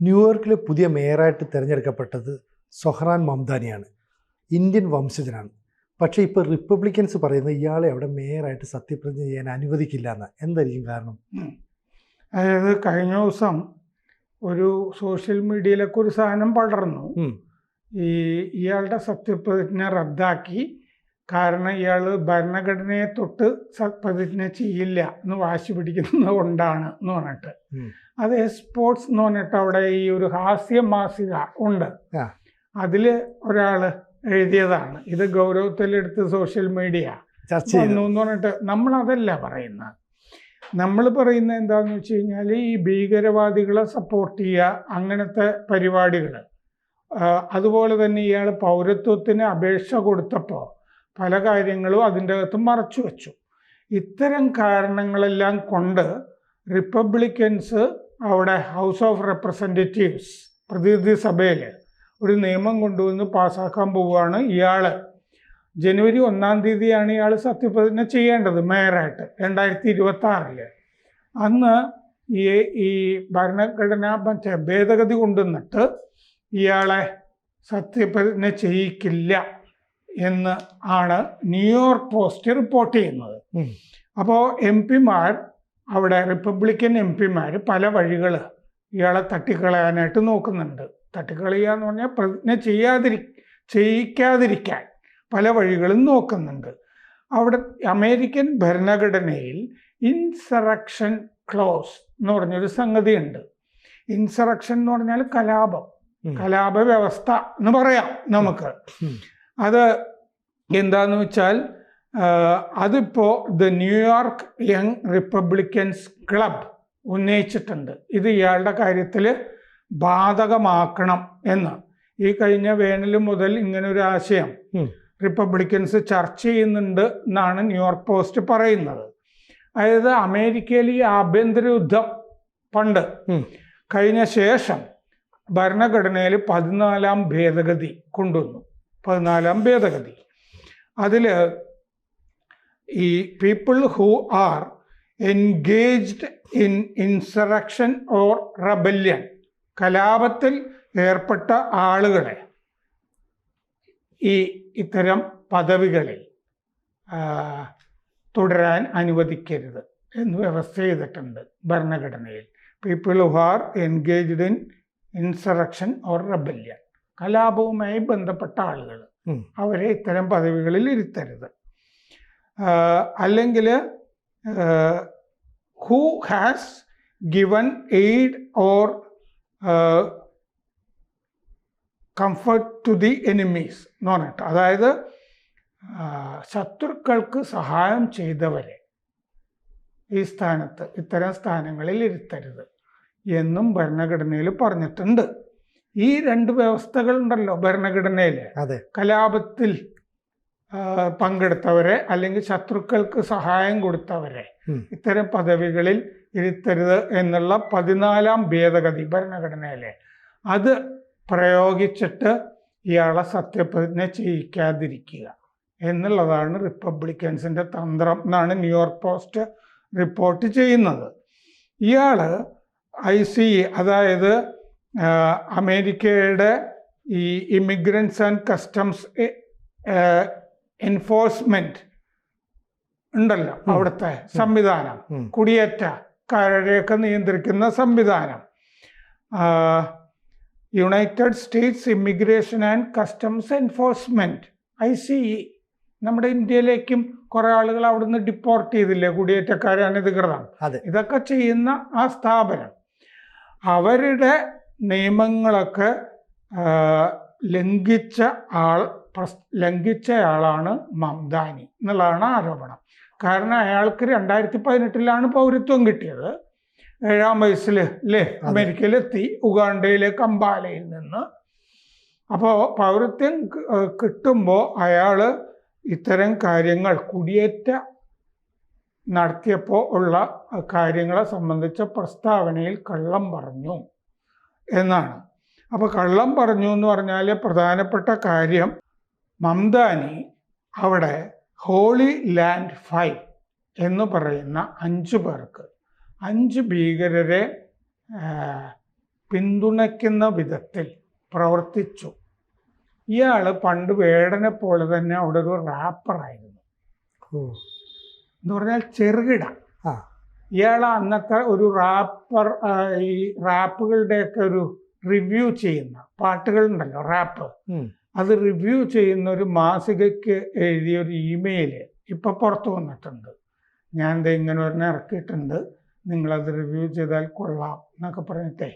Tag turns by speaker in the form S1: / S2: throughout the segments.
S1: ന്യൂയോർക്കിലെ പുതിയ മേയറായിട്ട് തിരഞ്ഞെടുക്കപ്പെട്ടത് സൊഹ്റാൻ മംദാനിയാണ്. ഇന്ത്യൻ വംശജനാണ്. പക്ഷേ ഇപ്പോൾ റിപ്പബ്ലിക്കൻസ് പറയുന്നത് ഇയാളെ അവിടെ മേയറായിട്ട് സത്യപ്രതിജ്ഞ ചെയ്യാൻ അനുവദിക്കില്ല എന്ന്. എന്തായിരിക്കും കാരണം?
S2: അതായത് കഴിഞ്ഞ ദിവസം ഒരു സോഷ്യൽ മീഡിയയിലൊക്കെ ഒരു സാധനം പടർന്നു. ഇയാളുടെ സത്യപ്രതിജ്ഞ റദ്ദാക്കി. കാരണം ഇയാൾ ഭരണഘടനയെ തൊട്ട് സത്യപ്രതിജ്ഞ ചെയ്യില്ല എന്ന് വാശി പിടിക്കുന്നത് കൊണ്ടാണ് എന്ന് പറഞ്ഞിട്ട്. അത് സ്പോർട്സ് എന്ന് പറഞ്ഞിട്ട് അവിടെ ഈ ഒരു ഹാസ്യ മാസിക ഉണ്ട്, അതിൽ ഒരാൾ എഴുതിയതാണ്. ഇത് ഗൗരവത്തിലെടുത്ത് സോഷ്യൽ മീഡിയ വന്നു എന്ന് പറഞ്ഞിട്ട്. നമ്മളതല്ല പറയുന്നത്. നമ്മൾ പറയുന്നത് എന്താണെന്ന് വെച്ച് കഴിഞ്ഞാൽ ഈ ഭീകരവാദികളെ സപ്പോർട്ട് ചെയ്യുക, അങ്ങനത്തെ പരിപാടികൾ. അതുപോലെ തന്നെ ഇയാൾ പൗരത്വത്തിന് അപേക്ഷ കൊടുത്തപ്പോൾ പല കാര്യങ്ങളും അതിൻ്റെ അകത്ത് മറച്ചു വച്ചു. ഇത്തരം കാരണങ്ങളെല്ലാം കൊണ്ട് റിപ്പബ്ലിക്കൻസ് അവിടെ ഹൗസ് ഓഫ് റെപ്രസെൻറ്റേറ്റീവ്സ് പ്രതിനിധി സഭയിൽ ഒരു നിയമം കൊണ്ടുവന്ന് പാസ്സാക്കാൻ പോവുകയാണ്. ഇയാൾ ജനുവരി 1-ാം തീയതിയാണ് ഇയാൾ സത്യപ്രതിജ്ഞ ചെയ്യേണ്ടത് മേയറായിട്ട് 2026. അന്ന് ഈ ഭരണഘടനാ ഭേദഗതി കൊണ്ടുവന്നിട്ട് ഇയാളെ സത്യപ്രതിജ്ഞ ചെയ്യിക്കില്ല എന്ന് ആണ് ന്യൂയോർക്ക് പോസ്റ്റ് റിപ്പോർട്ട് ചെയ്യുന്നത്. അപ്പോൾ എംപിമാർ അവിടെ റിപ്പബ്ലിക്കൻ എംപിമാർ പല വഴികൾ ഇയാളെ തട്ടിക്കളയാനായിട്ട് നോക്കുന്നുണ്ട്. തട്ടിക്കളയുക എന്ന് പറഞ്ഞാൽ പ്രതിജ്ഞ ചെയ്യിക്കാതിരിക്കാൻ പല വഴികളും നോക്കുന്നുണ്ട്. അവിടെ അമേരിക്കൻ ഭരണഘടനയിൽ ഇൻസറക്ഷൻ ക്ലോസ് എന്ന് പറഞ്ഞൊരു സംഗതിയുണ്ട്. ഇൻസറക്ഷൻ എന്ന് പറഞ്ഞാൽ കലാപ വ്യവസ്ഥ എന്ന് പറയാം നമുക്ക്. അത് എന്താന്ന് വെച്ചാൽ അതിപ്പോൾ the New York young Republicans club ഉന്നയിച്ചിട്ടുണ്ട്. ഇത് ഇയാളുടെ കാര്യത്തിൽ ബാധകമാക്കണം എന്ന്. ഈ കഴിഞ്ഞ വേനൽ മുതൽ ഇങ്ങനൊരു ആശയം റിപ്പബ്ലിക്കൻസ് ചർച്ച ചെയ്യുന്നുണ്ട് എന്നാണ് ന്യൂയോർക്ക് പോസ്റ്റ് പറയുന്നത്. അതായത് അമേരിക്കയിൽ ഈ ആഭ്യന്തര യുദ്ധം പണ്ട് കഴിഞ്ഞ ശേഷം ഭരണഘടനയിൽ 14-ാം ഭേദഗതി കൊണ്ടുവന്നു. 14-ാം ഭേദഗതി അതിൽ ഈ people who are engaged in insurrection or rebellion, കലാപത്തിൽ ഏർപ്പെട്ട ആളുകളെ ഇത്തരം പദവികളിൽ തുടരാൻ അനുവദിക്കരുത് എന്ന് വ്യവസ്ഥ ചെയ്തിട്ടുണ്ട് ഭരണഘടനയിൽ. People who are engaged in insurrection or rebellion, കലാപവുമായി ബന്ധപ്പെട്ട ആളുകൾ, അവരെ ഇത്തരം പദവികളിൽ ഇരുത്തരുത്. അല്ലെങ്കിൽ who has given aid or comfort to the enemies എന്ന് പറഞ്ഞിട്ട്, അതായത് ശത്രുക്കൾക്ക് സഹായം ചെയ്തവരെ ഈ സ്ഥാനത്ത് ഇത്തരം സ്ഥാനങ്ങളിൽ ഇരുത്തരുത് എന്നും ഭരണഘടനയിൽ പറഞ്ഞിട്ടുണ്ട്. ഈ 2 വ്യവസ്ഥകളുണ്ടല്ലോ ഭരണഘടനയിൽ. കലാപത്തിൽ പങ്കെടുത്തവരെ അല്ലെങ്കിൽ ശത്രുക്കൾക്ക് സഹായം കൊടുത്തവരെ ഇത്തരം പദവികളിൽ ഇരുത്തരുത് എന്നുള്ള 14-ാം ഭേദഗതി ഭരണഘടനയിലെ അത് പ്രയോഗിച്ചിട്ട് ഇയാളെ സത്യപ്രതിജ്ഞ ചെയ്യിക്കാതിരിക്കുക എന്നുള്ളതാണ് റിപ്പബ്ലിക്കൻസിൻ്റെ തന്ത്രം എന്നാണ് ന്യൂയോർക്ക് പോസ്റ്റ് റിപ്പോർട്ട് ചെയ്യുന്നത്. ഇയാൾ ICE, അതായത് അമേരിക്കയുടെ ഈ ഇമിഗ്രൻസ് ആൻഡ് കസ്റ്റംസ് എൻഫോഴ്സ്മെന്റ് ഉണ്ടല്ലോ, അവിടുത്തെ സംവിധാനം, കുടിയേറ്റക്കാരെയൊക്കെ നിയന്ത്രിക്കുന്ന സംവിധാനം, United States immigration and customs enforcement ICE. നമ്മുടെ ഇന്ത്യയിലേക്കും കുറേ ആളുകൾ അവിടുന്ന് ഡിപ്പോർട്ട് ചെയ്തില്ലേ, കുടിയേറ്റക്കാരെ അനധികൃതം. ഇതൊക്കെ ചെയ്യുന്ന ആ സ്ഥാപനം അവരുടെ നിയമങ്ങളൊക്കെ ലംഘിച്ചയാളാണ് മംദാനി എന്നുള്ളതാണ് ആരോപണം. കാരണം അയാൾക്ക് 2018 പൗരത്വം കിട്ടിയത്. 7-ാം വയസ്സിൽ അല്ലേ അമേരിക്കയിലെത്തി, ഉഗാണ്ടയിലെ കമ്പാലയിൽ നിന്ന്. അപ്പോൾ പൗരത്വം കിട്ടുമ്പോൾ അയാൾ ഇത്തരം കാര്യങ്ങൾ കുടിയേറ്റ നടത്തിയപ്പോൾ ഉള്ള കാര്യങ്ങളെ സംബന്ധിച്ച പ്രസ്താവനയിൽ കള്ളം പറഞ്ഞു എന്നാണ്. അപ്പോൾ കള്ളം പറഞ്ഞു എന്ന് പറഞ്ഞാൽ പ്രധാനപ്പെട്ട കാര്യം, മംദാനി അവിടെ ഹോളി ലാൻഡ് 5 എന്ന് പറയുന്ന 5 പേർക്ക് 5 ഭീകരരെ പിന്തുണയ്ക്കുന്ന വിധത്തിൽ പ്രവർത്തിച്ചു. ഇയാൾ പണ്ട് വേടനെ പോലെ തന്നെ അവിടെ ഒരു റാപ്പറായിരുന്നു. എന്ന് പറഞ്ഞാൽ ചെറുകിട.
S1: ആ
S2: ഇയാൾ അന്നത്തെ ഒരു റാപ്പർ, ഈ റാപ്പുകളുടെയൊക്കെ ഒരു റിവ്യൂ ചെയ്യുന്ന പാട്ടുകളുണ്ടല്ലോ, റാപ്പ്, അത് റിവ്യൂ ചെയ്യുന്ന ഒരു മാസികയ്ക്ക് എഴുതിയ ഒരു ഇമെയിൽ ഇപ്പം പുറത്തു വന്നിട്ടുണ്ട്. ഞാൻ ദേ ഇങ്ങനെ ഒരെണ്ണം ഇറക്കിയിട്ടുണ്ട്, നിങ്ങളത് റിവ്യൂ ചെയ്താൽ കൊള്ളാം എന്നൊക്കെ പറഞ്ഞിട്ടേ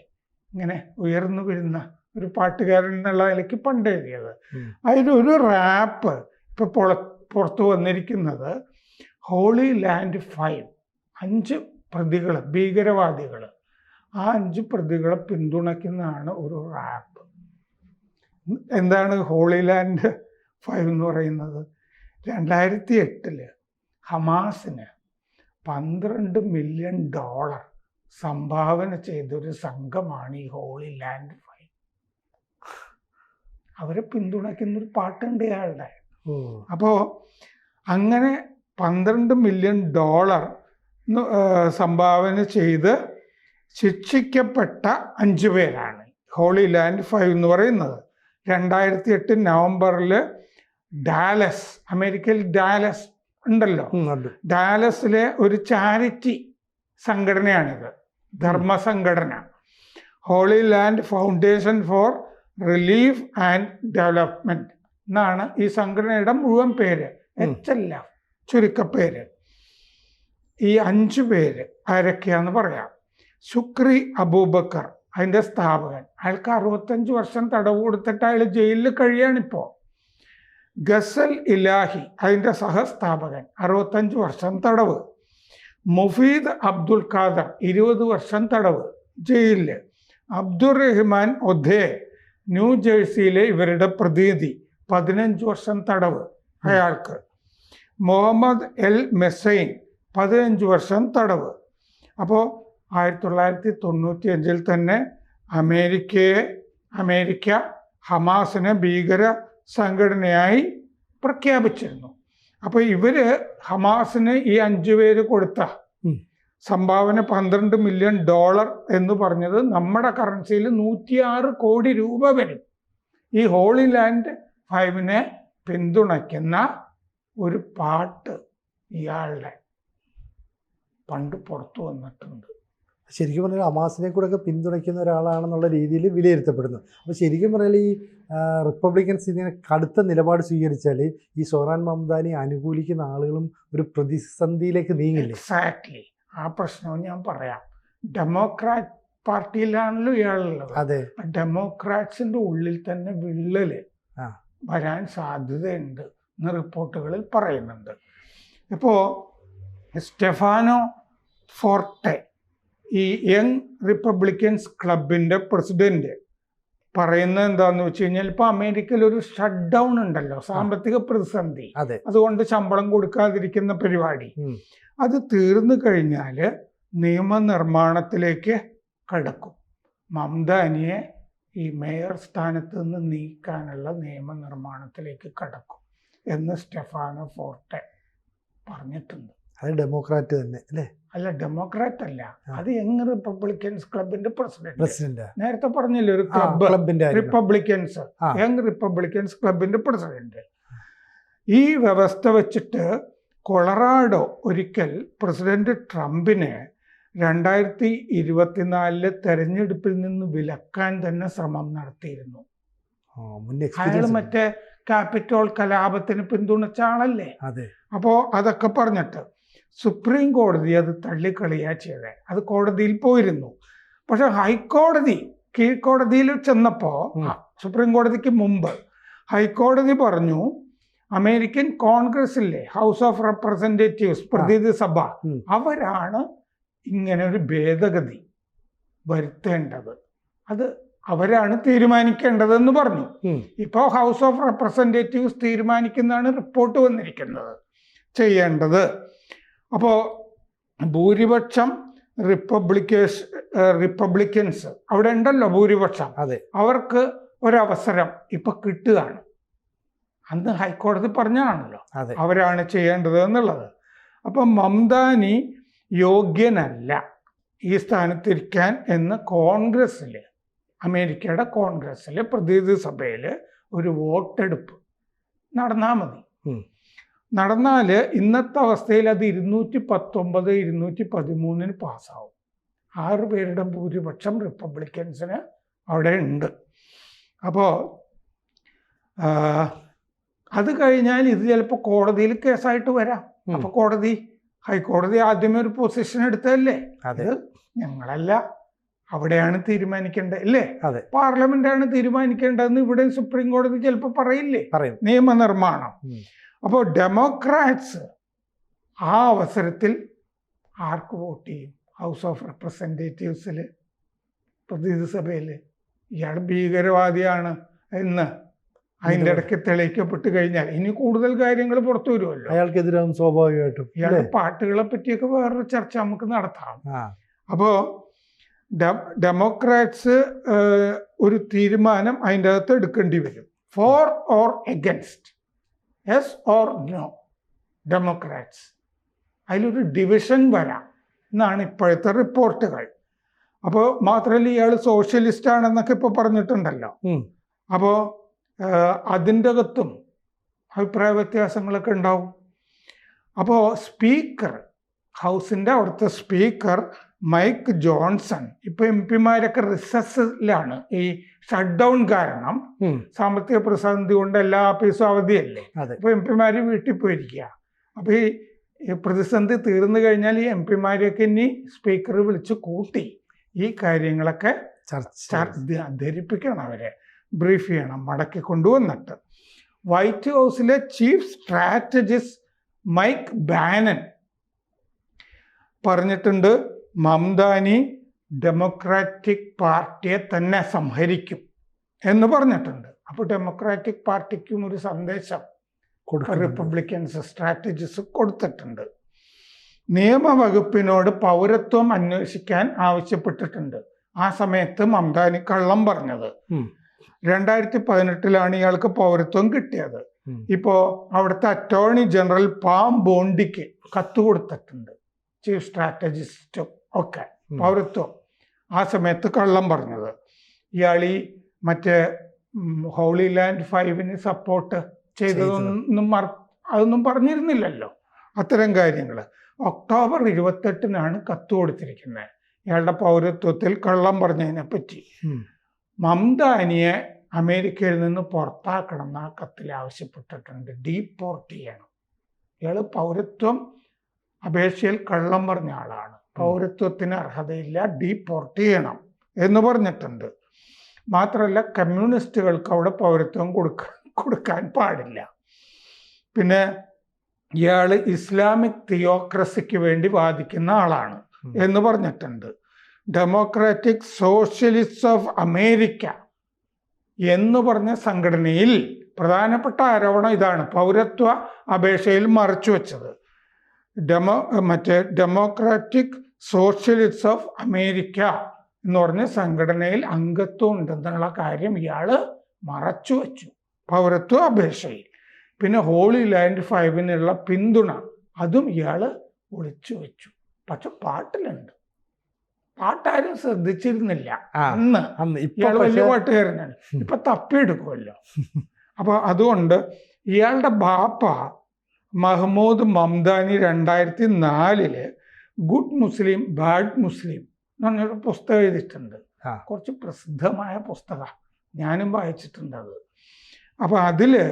S2: ഇങ്ങനെ ഉയർന്നു വരുന്ന ഒരു പാട്ടുകാരൻ എന്നുള്ള നിലയ്ക്ക് പണ്ട് എഴുതിയത്. അതിലൊരു റാപ്പ് ഇപ്പം പുറത്തു വന്നിരിക്കുന്നത് ഹോളി ലാൻഡ് 5, 5 പ്രതികൾ, ഭീകരവാദികൾ, ആ 5 പ്രതികളെ പിന്തുണയ്ക്കുന്നതാണ് ഒരു റാപ്പ്. എന്താണ് ഹോളി ലാൻഡ് 5 എന്ന് പറയുന്നത്? 2008 ഹമാസിന് $12 മില്യൺ സംഭാവന ചെയ്തൊരു സംഘമാണ് ഈ ഹോളി ലാൻഡ് 5. അവരെ പിന്തുണയ്ക്കുന്നൊരു പാട്ടുണ്ട് ഇയാളുടെ. അപ്പോൾ അങ്ങനെ $12 മില്യൺ സംഭാവന ചെയ്ത് ശിക്ഷിക്കപ്പെട്ട 5 പേരാണ് ഹോളി ലാൻഡ് 5 എന്ന് പറയുന്നത്. 2008 നവംബറിൽ ഡാലസ്, അമേരിക്കയിൽ ഡാലസ് ഉണ്ടല്ലോ, ഡാലസിലെ ഒരു ചാരിറ്റി സംഘടനയാണിത്, ധർമ്മസംഘടന, Holy Land Foundation for Relief and Development എന്നാണ് ഈ സംഘടനയുടെ മുഴുവൻ പേര്, HLF ചുരുക്കപ്പേര്. ഈ 5 പേര് ആരൊക്കെയാന്ന് പറയാം. ശുക്രി അബൂബക്കർ, അതിൻ്റെ സ്ഥാപകൻ, അയാൾക്ക് 65 വർഷം തടവ് കൊടുത്തിട്ട് അയാൾ ജയിലിൽ കഴിയാണിപ്പോൾ. ഗസൽ ഇലാഹി, അതിൻ്റെ സഹസ്ഥാപകൻ, 65 വർഷം തടവ്. മുഫീദ് അബ്ദുൽ ഖാദർ, 20 വർഷം തടവ് ജയിലിൽ. അബ്ദുറഹ്മാൻ ഒധേ, ന്യൂ ജേഴ്സിയിലെ ഇവരുടെ പ്രതിനിധി, 15 വർഷം തടവ് അയാൾക്ക്. മുഹമ്മദ് എൽ മെസൈൻ, 15 വർഷം തടവ്. അപ്പോൾ 1995 തന്നെ അമേരിക്ക ഹമാസിനെ ഭീകര സംഘടനയായി പ്രഖ്യാപിച്ചിരുന്നു. അപ്പോൾ ഇവർ ഹമാസിന് ഈ 5 പേര് കൊടുത്ത സംഭാവന $12 മില്യൺ എന്ന് പറഞ്ഞത് നമ്മുടെ കറൻസിയിൽ 106 കോടി രൂപ വരും. ഈ ഹോളി ലാൻഡ് 5നെ പിന്തുണയ്ക്കുന്ന ഒരു പാട്ട് ഇയാളുടെ പണ്ട് പുറത്തു വന്നിട്ടുണ്ട്.
S1: ശരിക്കും പറഞ്ഞാൽ ഹമാസിനെ കൂടെ ഒക്കെ പിന്തുണയ്ക്കുന്ന ഒരാളാണെന്നുള്ള രീതിയിൽ വിലയിരുത്തപ്പെടുന്നു. അപ്പോൾ ശരിക്കും പറഞ്ഞാൽ ഈ റിപ്പബ്ലിക്കൻസ് ഇതിനെ കടുത്ത നിലപാട് സ്വീകരിച്ചാൽ ഈ സൊഹ്റാൻ മംദാനി അനുകൂലിക്കുന്ന ആളുകളും ഒരു പ്രതിസന്ധിയിലേക്ക് നീങ്ങില്ലേ?
S2: എക്സാക്ട്ലി, ആ പ്രശ്നവും ഞാൻ പറയാം. ഡെമോക്രാറ്റ് പാർട്ടിയിലാണല്ലോ ഇയാളുള്ളത്.
S1: അതെ,
S2: ഡെമോക്രാറ്റ്സിന്റെ ഉള്ളിൽ തന്നെ വിള്ളല് വരാൻ സാധ്യതയുണ്ട് എന്ന് റിപ്പോർട്ടുകളിൽ പറയുന്നുണ്ട്. ഇപ്പോൾ സ്റ്റെഫാനോ ഫോർട്ടെ, ഈ യങ് റിപ്പബ്ലിക്കൻസ് ക്ലബിൻ്റെ പ്രസിഡന്റ്, പറയുന്നത് എന്താന്ന് വെച്ച് കഴിഞ്ഞാൽ ഇപ്പൊ അമേരിക്കയിൽ ഒരു ഷട്ട് ഡൗൺ ഉണ്ടല്ലോ, സാമ്പത്തിക പ്രതിസന്ധി, അതുകൊണ്ട് ശമ്പളം കൊടുക്കാതിരിക്കുന്ന പരിപാടി, അത് തീർന്നു കഴിഞ്ഞാൽ നിയമനിർമ്മാണത്തിലേക്ക് കടക്കും. മംദാനിയെ ഈ മേയർ സ്ഥാനത്ത് നിന്ന് നീക്കാനുള്ള നിയമനിർമ്മാണത്തിലേക്ക് കടക്കും എന്ന് സ്റ്റെഫാനോ ഫോർട്ടെ പറഞ്ഞിട്ടുണ്ട്.
S1: അത് ഡെമോക്രാറ്റ് തന്നെ അല്ലേ?
S2: അല്ല, ഡെമോക്രാറ്റ് അല്ല, അത് യങ് റിപ്പബ്ലിക്കൻസ് ക്ലബിന്റെ പ്രസിഡന്റ്. നേരത്തെ പറഞ്ഞില്ലേ ഒരു ക്ലബ്, റിപ്പബ്ലിക്കൻസ്, യങ് റിപ്പബ്ലിക്കൻസ് ക്ലബിന്റെ പ്രസിഡന്റ്. ഈ വ്യവസ്ഥ വെച്ചിട്ട് കൊളറാഡോ ഒരിക്കൽ പ്രസിഡന്റ് ട്രംപിനെ 2024 തെരഞ്ഞെടുപ്പിൽ നിന്ന് വിലക്കാൻ തന്നെ ശ്രമം നടത്തിയിരുന്നു. അയാൾ മറ്റേ ക്യാപിറ്റോൾ കലാപത്തിന് പിന്തുണച്ച ആളല്ലേ. അപ്പോൾ അതൊക്കെ പറഞ്ഞിട്ട് സുപ്രീം കോടതി അത് തള്ളിക്കളിയാ ചെയ്തത്. അത് കോടതിയിൽ പോയിരുന്നു. പക്ഷെ ഹൈക്കോടതി, കീഴ്ക്കോടതിയിൽ ചെന്നപ്പോൾ, സുപ്രീം കോടതിക്ക് മുമ്പ് ഹൈക്കോടതി പറഞ്ഞു അമേരിക്കൻ കോൺഗ്രസിലെ ഹൗസ് ഓഫ് റെപ്രസെൻറ്റേറ്റീവ്സ്, പ്രതിനിധി സഭ, അവരാണ് ഇങ്ങനെ ഒരു ഭേദഗതി വരുത്തേണ്ടത്, അത് അവരാണ് തീരുമാനിക്കേണ്ടതെന്ന് പറഞ്ഞു. ഇപ്പോൾ ഹൗസ് ഓഫ് റെപ്രസെൻറ്റേറ്റീവ്സ് തീരുമാനിക്കുന്നതാണ് റിപ്പോർട്ട് വന്നിരിക്കുന്നത് ചെയ്യേണ്ടത്. അപ്പോൾ ഭൂരിപക്ഷം റിപ്പബ്ലിക്കൻസ് അവിടെ ഉണ്ടല്ലോ, ഭൂരിപക്ഷം, അവർക്ക് ഒരവസരം ഇപ്പൊ കിട്ടുകയാണ്. അന്ന് ഹൈക്കോടതി പറഞ്ഞാണല്ലോ അവരാണ് ചെയ്യേണ്ടത് എന്നുള്ളത്. അപ്പം മംദാനി യോഗ്യനല്ല ഈ സ്ഥാനത്തിരിക്കാൻ എന്ന് കോൺഗ്രസ്സിൽ അമേരിക്കയുടെ കോൺഗ്രസ്സിൽ പ്രതിനിധി സഭയിൽ ഒരു വോട്ടെടുപ്പ് നടന്നാൽ മതി. നടന്നാൽ ഇന്നത്തെ അവസ്ഥയിൽ അത് 219 213 പാസ്സാവും. 6 പേരുടെ ഭൂരിപക്ഷം റിപ്പബ്ലിക്കൻസിന് അവിടെ ഉണ്ട്. അപ്പോൾ അത് കഴിഞ്ഞാൽ ഇത് ചിലപ്പോൾ കോടതിയിൽ കേസായിട്ട് വരാം. അപ്പോൾ ഹൈക്കോടതി ആദ്യമേ ഒരു പൊസിഷൻ എടുത്തതല്ലേ, അത് ഞങ്ങളല്ല, അവിടെയാണ് തീരുമാനിക്കേണ്ടത് അല്ലേ, പാർലമെന്റാണ് തീരുമാനിക്കേണ്ടതെന്ന് ഇവിടെ സുപ്രീം കോടതി ചിലപ്പോൾ പറയില്ലേ, നിയമനിർമ്മാണം. അപ്പോൾ ഡെമോക്രാറ്റ്സ് ആ അവസരത്തിൽ ആർക്ക് വോട്ട് ചെയ്യും? ഹൗസ് ഓഫ് റെപ്രസെൻറ്റേറ്റീവ്സിൽ, പ്രതിനിധി സഭയിൽ ഇയാൾ ഭീകരവാദിയാണ് എന്ന് അതിൻ്റെ ഇടയ്ക്ക് തെളിയിക്കപ്പെട്ട് കഴിഞ്ഞാൽ ഇനി കൂടുതൽ കാര്യങ്ങൾ പുറത്തു വരുമല്ലോ,
S1: അയാൾക്കെതിരാകും സ്വാഭാവികമായിട്ടും.
S2: ഇയാളുടെ പാട്ടുകളെ പറ്റിയൊക്കെ വേറൊരു ചർച്ച നമുക്ക് നടത്താം. അപ്പോൾ ഡെമോക്രാറ്റ്സ് ഒരു തീരുമാനം അതിൻ്റെ അകത്ത് എടുക്കേണ്ടി വരും. For or against, yes or no, democrats. അതിലൊരു ഡിവിഷൻ വരാം എന്നാണ് ഇപ്പോഴത്തെ റിപ്പോർട്ടുകൾ. അപ്പോൾ മാത്രമല്ല ഇയാൾ സോഷ്യലിസ്റ്റ് ആണെന്നൊക്കെ ഇപ്പോൾ പറഞ്ഞിട്ടുണ്ടല്ലോ. അപ്പോൾ അതിൻ്റെ അകത്തും അഭിപ്രായ വ്യത്യാസങ്ങളൊക്കെ ഉണ്ടാവും. അപ്പോൾ സ്പീക്കർ, ഹൗസിൻ്റെ അവിടുത്തെ സ്പീക്കർ മൈക്ക് ജോൺസൺ, ഇപ്പോൾ എം പിമാരൊക്കെ റിസസ്സിലാണ്. ഈ ഷട്ട് ഡൗൺ കാരണം സാമ്പത്തിക പ്രതിസന്ധി കൊണ്ട് എല്ലാ ഓഫീസും അവധിയല്ലേ, അപ്പോൾ എം പിമാർ വീട്ടിൽ പോയിരിക്കുക. അപ്പോൾ ഈ പ്രതിസന്ധി തീർന്നു കഴിഞ്ഞാൽ ഈ എം പിമാരെയൊക്കെ ഇനി സ്പീക്കർ വിളിച്ച് കൂട്ടി ഈ കാര്യങ്ങളൊക്കെ ധരിപ്പിക്കണം, അവരെ ബ്രീഫ് ചെയ്യണം, മടക്കി കൊണ്ടുവന്നിട്ട്. വൈറ്റ് ഹൗസിലെ ചീഫ് സ്ട്രാറ്റജിസ്റ്റ് മൈക്ക് ബാനൻ പറഞ്ഞിട്ടുണ്ട്, മംദാനി ഡെമോക്രാറ്റിക് പാർട്ടിയെ തന്നെ സംഹരിക്കും എന്ന് പറഞ്ഞിട്ടുണ്ട്. അപ്പോൾ ഡെമോക്രാറ്റിക് പാർട്ടിക്കും ഒരു സന്ദേശം റിപ്പബ്ലിക്കൻസ് സ്ട്രാറ്റജിസ്റ്റ് കൊടുത്തിട്ടുണ്ട്. നിയമവകുപ്പിനോട് പൗരത്വം അന്വേഷിക്കാൻ ആവശ്യപ്പെട്ടിട്ടുണ്ട്. ആ സമയത്ത് മംദാനി കള്ളം പറഞ്ഞത്. 2018 ഇയാൾക്ക് പൗരത്വം കിട്ടിയത്. ഇപ്പോൾ അവിടുത്തെ അറ്റോർണി ജനറൽ പാം ബോണ്ടിക്ക് കത്ത് കൊടുത്തിട്ടുണ്ട്, ചീഫ് സ്ട്രാറ്റജിസ്റ്റും ഒക്കെ, പൗരത്വം. ആ സമയത്ത് കള്ളം പറഞ്ഞത്. ഇയാൾ ഈ മറ്റേ ഹോളി ലാൻഡ് 5 സപ്പോർട്ട് ചെയ്തതൊന്നും അതൊന്നും പറഞ്ഞിരുന്നില്ലല്ലോ, അത്തരം കാര്യങ്ങൾ. ഒക്ടോബർ 28 കത്ത് കൊടുത്തിരിക്കുന്നത് ഇയാളുടെ പൗരത്വത്തിൽ കള്ളം പറഞ്ഞതിനെ പറ്റി. മംദാനിയെ അമേരിക്കയിൽ നിന്ന് പുറത്താക്കണം എന്ന് ആ കത്തിൽ ആവശ്യപ്പെട്ടിട്ടുണ്ട്, ഡീപ്പോർട്ട് ചെയ്യണം. ഇയാൾ പൗരത്വം അപേക്ഷയിൽ കള്ളം പറഞ്ഞ ആളാണ്, പൗരത്വത്തിന് അർഹതയില്ല, ഡീപ്പോർട്ട് ചെയ്യണം എന്ന് പറഞ്ഞിട്ടുണ്ട്. മാത്രമല്ല കമ്മ്യൂണിസ്റ്റുകൾക്ക് അവിടെ പൗരത്വം കൊടുക്കാൻ പാടില്ല. പിന്നെ ഇയാൾ ഇസ്ലാമിക് തിയോക്രസിക്ക് വേണ്ടി വാദിക്കുന്ന ആളാണ് എന്ന് പറഞ്ഞിട്ടുണ്ട്. ഡെമോക്രാറ്റിക് സോഷ്യലിസ്റ്റ് ഓഫ് അമേരിക്ക എന്ന് പറഞ്ഞ സംഘടനയിൽ പ്രധാനപ്പെട്ട ആരോപണം ഇതാണ്, പൗരത്വ അപേക്ഷയിൽ മറച്ചു വെച്ചത്. ഡെമോക്രാറ്റിക് സോഷ്യലിസ്റ്റ് ഓഫ് അമേരിക്ക എന്ന് പറഞ്ഞ സംഘടനയിൽ അംഗത്വം ഉണ്ടെന്നുള്ള കാര്യം ഇയാൾ മറച്ചു വെച്ചു പൗരത്വ അപേക്ഷയിൽ. പിന്നെ ഹോളി ലാൻഡ് 5 പിന്തുണ അതും ഇയാൾ ഒളിച്ചു വെച്ചു. പക്ഷെ പാട്ടിലുണ്ട്, പാട്ടാരും ശ്രദ്ധിച്ചിരുന്നില്ല അന്ന്. ഇയാൾ വലിയ പാട്ടുകാരനാണ്, ഇപ്പൊ തപ്പിയെടുക്കുമല്ലോ. അപ്പൊ അതുകൊണ്ട് ഇയാളുടെ ബാപ്പ മഹ്മൂദ് മംദാനി 2004 ഗുഡ് മുസ്ലിം ബാഡ് മുസ്ലിം എന്ന് പറഞ്ഞൊരു പുസ്തകം എഴുതിയിട്ടുണ്ട്. കുറച്ച് പ്രസിദ്ധമായ പുസ്തകം, ഞാനും വായിച്ചിട്ടുണ്ട് അത്. അപ്പൊ അതില്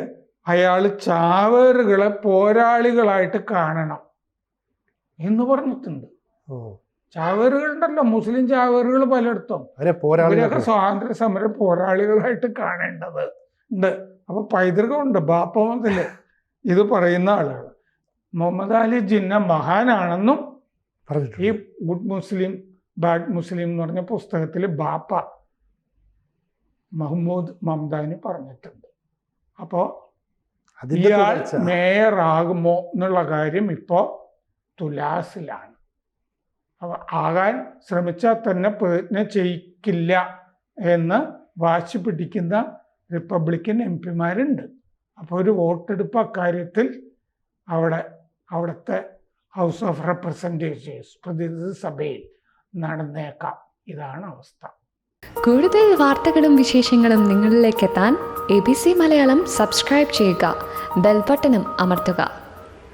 S2: അയാൾ ചാവേറുകളെ പോരാളികളായിട്ട് കാണണം എന്ന് പറഞ്ഞിട്ടുണ്ട്. ചാവേറുകളുണ്ടല്ലോ, മുസ്ലിം ചാവേറുകൾ പലയിടത്തും, അവരൊക്കെ സ്വാതന്ത്ര്യ സമര പോരാളികളായിട്ട് കാണേണ്ടത് ഉണ്ട്. അപ്പൊ പൈതൃകമുണ്ട് ബാപ്പ മുതല് ഇത് പറയുന്ന ആളുകൾ. മുഹമ്മദ് അലി ജിന്ന മഹാനാണെന്നും ഈ ഗുഡ് മുസ്ലിം ബാഡ് മുസ്ലിം എന്ന് പറഞ്ഞ പുസ്തകത്തിൽ ബാപ്പ മഹ്മൂദ് മംദാനി പറഞ്ഞിട്ടുണ്ട്. അപ്പോൾ ഇയാൾ മേയറാകുമോ എന്നുള്ള കാര്യം ഇപ്പോൾ തുലാസിലാണ്. ആകാൻ ശ്രമിച്ചാൽ തന്നെ പ്രതിജ്ഞ ചെയ്യിക്കില്ല എന്ന് വാശി പിടിക്കുന്ന റിപ്പബ്ലിക്കൻ എം പിമാരുണ്ട്. അപ്പോൾ ഒരു വോട്ടെടുപ്പ് അക്കാര്യത്തിൽ അവിടുത്തെ ഹൗസ് ഓഫ് റെപ്രസെൻറ്റേറ്റീവ്സ് പ്രതിനിധി സഭയിൽ നടന്നേക്കാം. ഇതാണ് അവസ്ഥ.
S3: കൂടുതൽ വാർത്തകളും വിശേഷങ്ങളും നിങ്ങളിലേക്ക് എത്താൻ ABC മലയാളം സബ്സ്ക്രൈബ് ചെയ്യുക, ബെൽബട്ടനും അമർത്തുക.